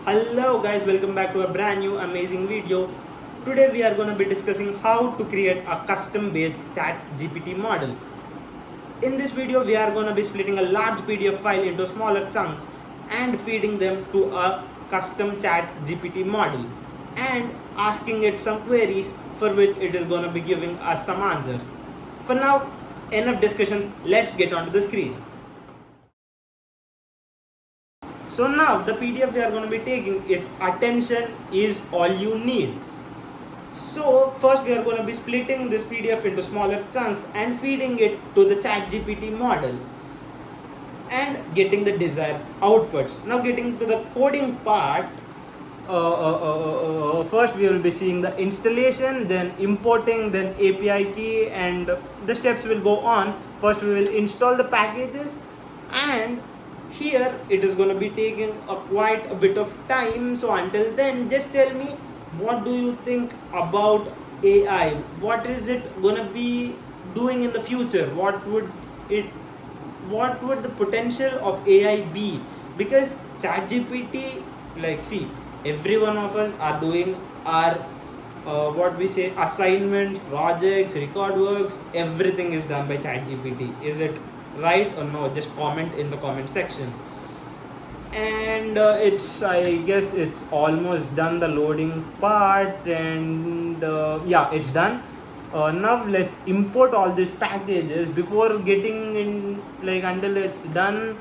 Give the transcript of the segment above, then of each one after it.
Hello guys, welcome back to a brand new amazing video. Today we are going to be discussing how to create a custom based chat GPT model. In this video we are going to be splitting a large PDF file into smaller chunks and feeding them to a custom chat GPT model and asking it some queries for which it is going to be giving us some answers. For now, enough discussions, let's get onto the screen. So now the PDF we are going to be taking is attention is all you need. So first we are going to be splitting this PDF into smaller chunks and feeding it to the ChatGPT model and getting the desired outputs. Now getting to the coding part, first we will be seeing the installation, then importing, then API key, and the steps will go on. First we will install the packages, and here it is going to be taking quite a bit of time. So until then, just tell me, what do you think about AI? What is it going to be doing in the future? What would the potential of AI be? Because ChatGPT, see, every one of us are doing our assignments, projects, record works, everything is done by ChatGPT. Is it right or no? Just comment in the comment section. And I guess it's almost done, the loading part, and yeah, it's done. Now let's import all these packages. Before getting in, until it's done,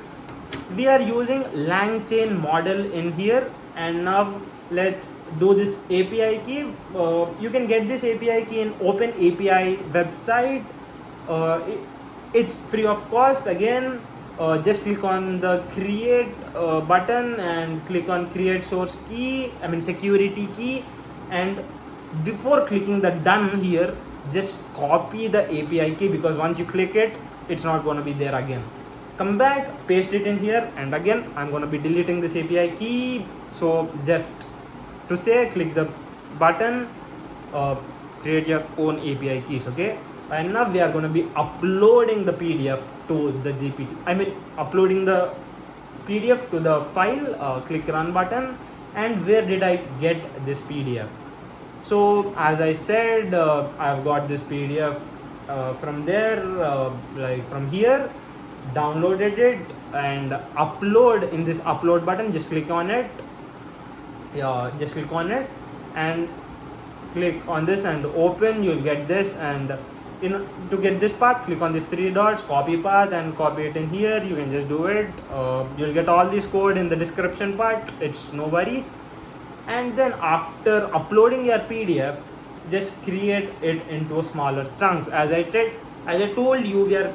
we are using LangChain model in here. And now let's do this API key. You can get this API key in Open API website. It's free of cost. Again, just click on the create button and click on create source key, security key, and before clicking the done here, just copy the API key, because once you click it, it's not going to be there again. Come back, paste it in here, and again I'm going to be deleting this API key. So just to say, click the button, create your own API keys. Okay, and now we are going to be uploading the PDF to the GPT. Uploading the PDF to the file. Click run button, and where did I get this PDF? So as I said, I've got this PDF from there, from here, downloaded it, and upload. In this upload button, just click on it. Just click on it and click on this and open. You'll get this, and to get this path, click on these three dots, copy path, and copy it in here. You can just do it. You'll get all this code in the description part. It's no worries. And then after uploading your PDF, just create it into smaller chunks. As I told you, we are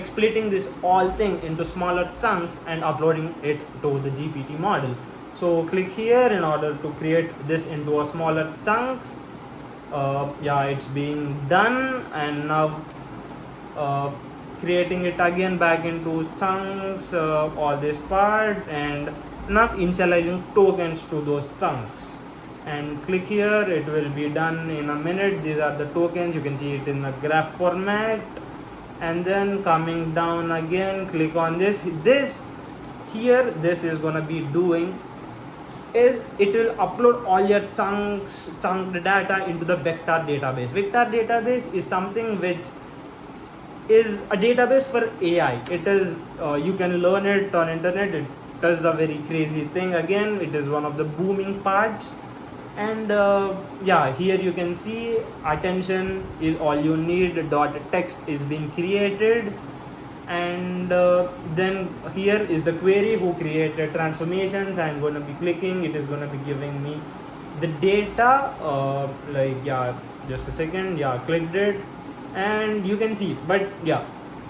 splitting this all thing into smaller chunks and uploading it to the GPT model. So click here in order to create this into a smaller chunks. It's being done, and now creating it again back into chunks, all this part, and now initializing tokens to those chunks. And click here, it will be done in a minute. These are the tokens, you can see it in the graph format. And then coming down again, click on this here. This is gonna be doing is it will upload all your chunked data into the vector database. Vector database is something which is a database for AI. It is you can learn it on internet. It does a very crazy thing. Again, it is one of the booming parts. And here you can see attention is all you need dot text is being created. And then here is the query who created transformations. I'm going to be clicking. It is going to be giving me the data. Just a second. Clicked it, and you can see, but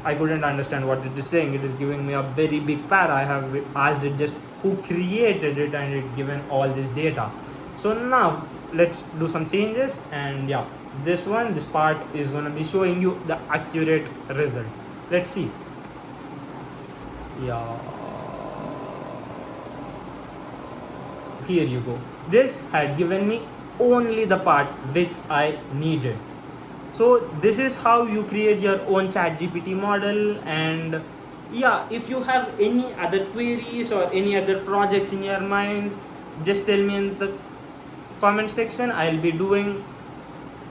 I couldn't understand what it is saying. It is giving me a very big para. I have asked it just who created it, and it given all this data. So now let's do some changes, and this part is going to be showing you the accurate result. Let's see. Here you go. This had given me only the part which I needed. So this is how you create your own ChatGPT model. And if you have any other queries or any other projects in your mind, just tell me in the comment section. I'll be doing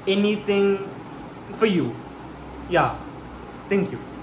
anything for you. Yeah, thank you.